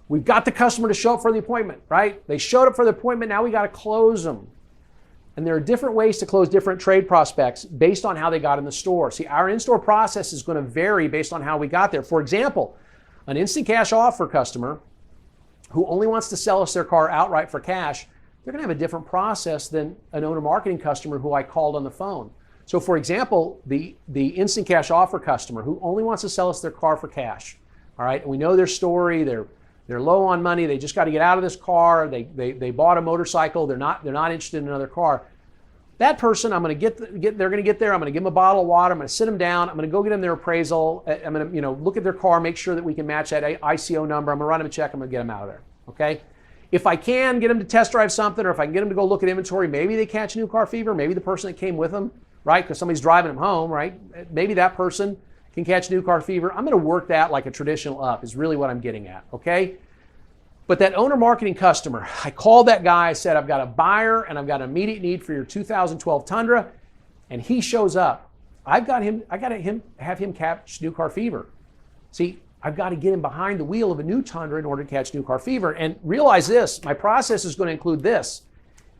We've got the customer to show up for the appointment, right? They showed up for the appointment, now we got to close them. And there are different ways to close different trade prospects based on how they got in the store. See, our in-store process is going to vary based on how we got there. For example, an instant cash offer customer who only wants to sell us their car outright for cash, they're going to have a different process than an owner marketing customer who I called on the phone. So for example, the instant cash offer customer who only wants to sell us their car for cash, all right? And we know their story, they're low on money, they just got to get out of this car, they bought a motorcycle, they're not interested in another car. That person, I'm going to they're going to get there, I'm going to give them a bottle of water, I'm going to sit them down, I'm going to go get them their appraisal, I'm going to look at their car, make sure that we can match that ICO number, I'm going to run them a check, I'm going to get them out of there, okay? If I can get them to test drive something, or if I can get them to go look at inventory, maybe they catch new car fever, maybe the person that came with them, right, because somebody's driving them home, right, maybe that person can catch new car fever. I'm going to work that like a traditional up is really what I'm getting at, okay? But that owner marketing customer, I called that guy, I said, I've got a buyer and I've got an immediate need for your 2012 Tundra, and he shows up. I got to have him catch new car fever. See, I've got to get him behind the wheel of a new Tundra in order to catch new car fever. And realize this, my process is going to include this.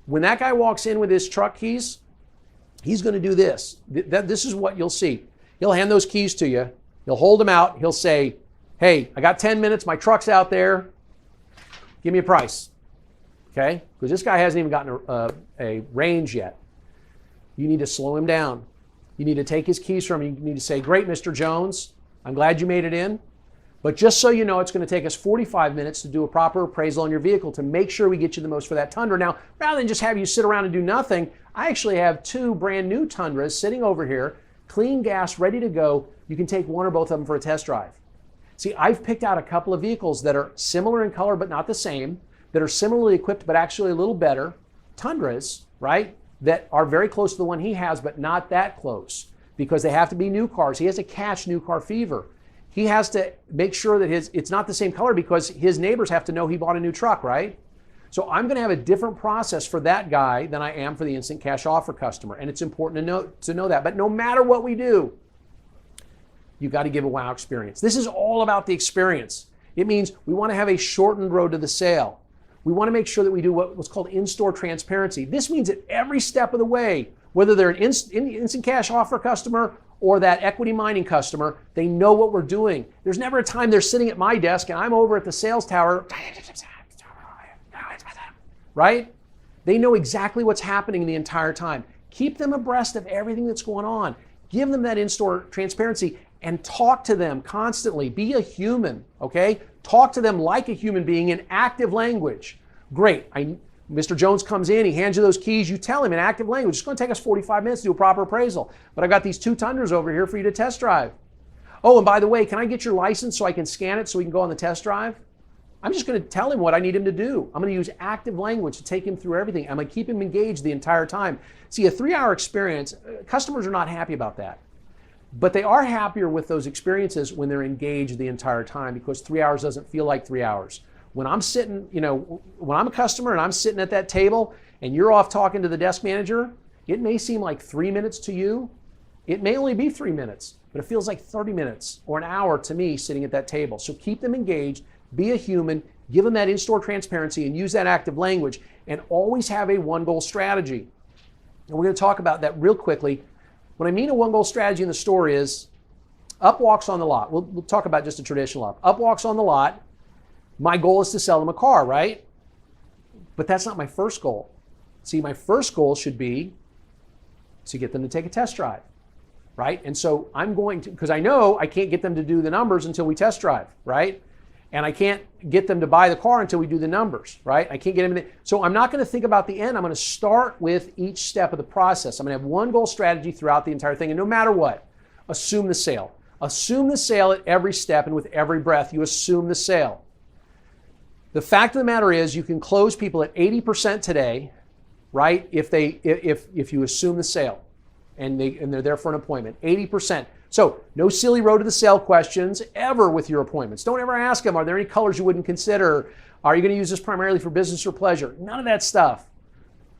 When that guy walks in with his truck keys, he's going to do this. This is what you'll see. He'll hand those keys to you. He'll hold them out. He'll say, hey, I got 10 minutes. My truck's out there. Give me a price. Okay? Because this guy hasn't even gotten a range yet. You need to slow him down. You need to take his keys from him. You need to say, great, Mr. Jones. I'm glad you made it in. But just so you know, it's going to take us 45 minutes to do a proper appraisal on your vehicle to make sure we get you the most for that Tundra. Now, rather than just have you sit around and do nothing, I actually have 2 brand new Tundras sitting over here, clean gas, ready to go. You can take one or both of them for a test drive. See, I've picked out a couple of vehicles that are similar in color but not the same, that are similarly equipped but actually a little better, Tundras, right, that are very close to the one he has but not that close because they have to be new cars. He has to catch new car fever. He has to make sure that it's not the same color because his neighbors have to know he bought a new truck, right? So I'm going to have a different process for that guy than I am for the instant cash offer customer. And it's important to know that. But no matter what we do, you've got to give a wow experience. This is all about the experience. It means we want to have a shortened road to the sale. We want to make sure that we do what's called in-store transparency. This means that every step of the way, whether they're an instant cash offer customer or that equity mining customer, they know what we're doing. There's never a time they're sitting at my desk and I'm over at the sales tower, right? They know exactly what's happening the entire time. Keep them abreast of everything that's going on. Give them that in-store transparency and talk to them constantly. Be a human, okay? Talk to them like a human being in active language. Great. Mr. Jones comes in, he hands you those keys, you tell him in active language, it's going to take us 45 minutes to do a proper appraisal, but I've got these 2 Tundras over here for you to test drive. Oh, and by the way, can I get your license so I can scan it so we can go on the test drive? I'm just going to tell him what I need him to do. I'm going to use active language to take him through everything. I'm going to keep him engaged the entire time. See, a 3-hour experience, customers are not happy about that. But they are happier with those experiences when they're engaged the entire time because 3 hours doesn't feel like 3 hours. When I'm sitting, when I'm a customer and I'm sitting at that table and you're off talking to the desk manager, it may seem like 3 minutes to you. It may only be 3 minutes, but it feels like 30 minutes or an hour to me sitting at that table. So keep them engaged, be a human, give them that in-store transparency and use that active language and always have a one-goal strategy. And we're going to talk about that real quickly. What I mean a one-goal strategy in the store is up walks on the lot. We'll talk about just a traditional up. Up walks on the lot. My goal is to sell them a car, right? But that's not my first goal. See, my first goal should be to get them to take a test drive, right? And so I'm going to, because I know I can't get them to do the numbers until we test drive, right? And I can't get them to buy the car until we do the numbers, right? I can't get them so I'm not going to think about the end. I'm going to start with each step of the process. I'm going to have one goal strategy throughout the entire thing. And no matter what, assume the sale. Assume the sale at every step and with every breath, you assume the sale. The fact of the matter is you can close people at 80% today, right? If you assume the sale and they're there for an appointment, 80%. So no silly road to the sale questions ever with your appointments. Don't ever ask them, are there any colors you wouldn't consider? Are you going to use this primarily for business or pleasure? None of that stuff.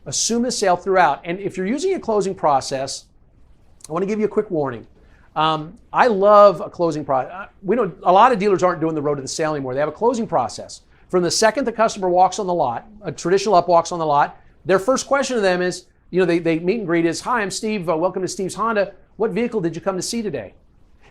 Assume the sale throughout. And if you're using a closing process, I want to give you a quick warning. I love a closing process. We know a lot of dealers aren't doing the road to the sale anymore. They have a closing process. From the second the customer walks on the lot, a traditional up walks on the lot, their first question to them is, they meet and greet is, "Hi, I'm Steve. Welcome to Steve's Honda. What vehicle did you come to see today?"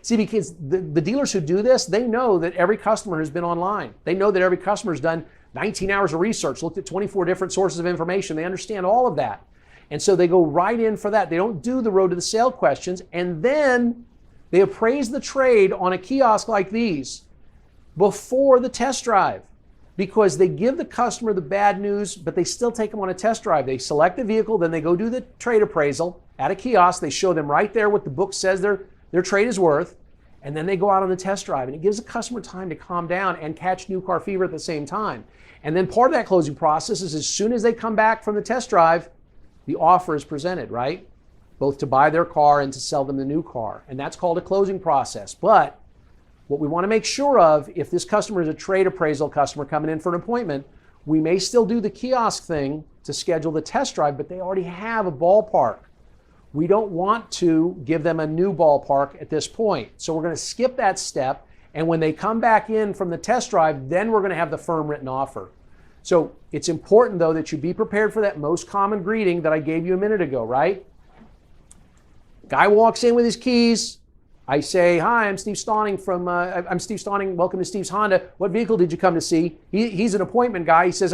See, because the dealers who do this, they know that every customer has been online. They know that every customer has done 19 hours of research, looked at 24 different sources of information. They understand all of that. And so they go right in for that. They don't do the road to the sale questions. And then they appraise the trade on a kiosk like these before the test drive, because they give the customer the bad news, but they still take them on a test drive. They select the vehicle, then they go do the trade appraisal at a kiosk. They show them right there what the book says their trade is worth, and then they go out on the test drive. And it gives the customer time to calm down and catch new car fever at the same time. And then part of that closing process is, as soon as they come back from the test drive, the offer is presented, right? Both to buy their car and to sell them the new car. And that's called a closing process. But what we want to make sure of, if this customer is a trade appraisal customer coming in for an appointment, we may still do the kiosk thing to schedule the test drive, but they already have a ballpark. We don't want to give them a new ballpark at this point. So we're going to skip that step. And when they come back in from the test drive, then we're going to have the firm written offer. So it's important, though, that you be prepared for that most common greeting that I gave you a minute ago, right? Guy walks in with his keys. I say, "Hi, I'm Steve Stauning I'm Steve Stauning. Welcome to Steve's Honda. What vehicle did you come to see?" He's an appointment guy. He says,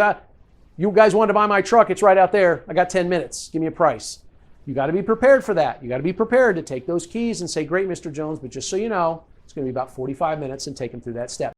"You guys wanted to buy my truck. It's right out there. I got 10 minutes. Give me a price." You got to be prepared for that. You got to be prepared to take those keys and say, "Great, Mr. Jones, but just so you know, it's going to be about 45 minutes," and take him through that step.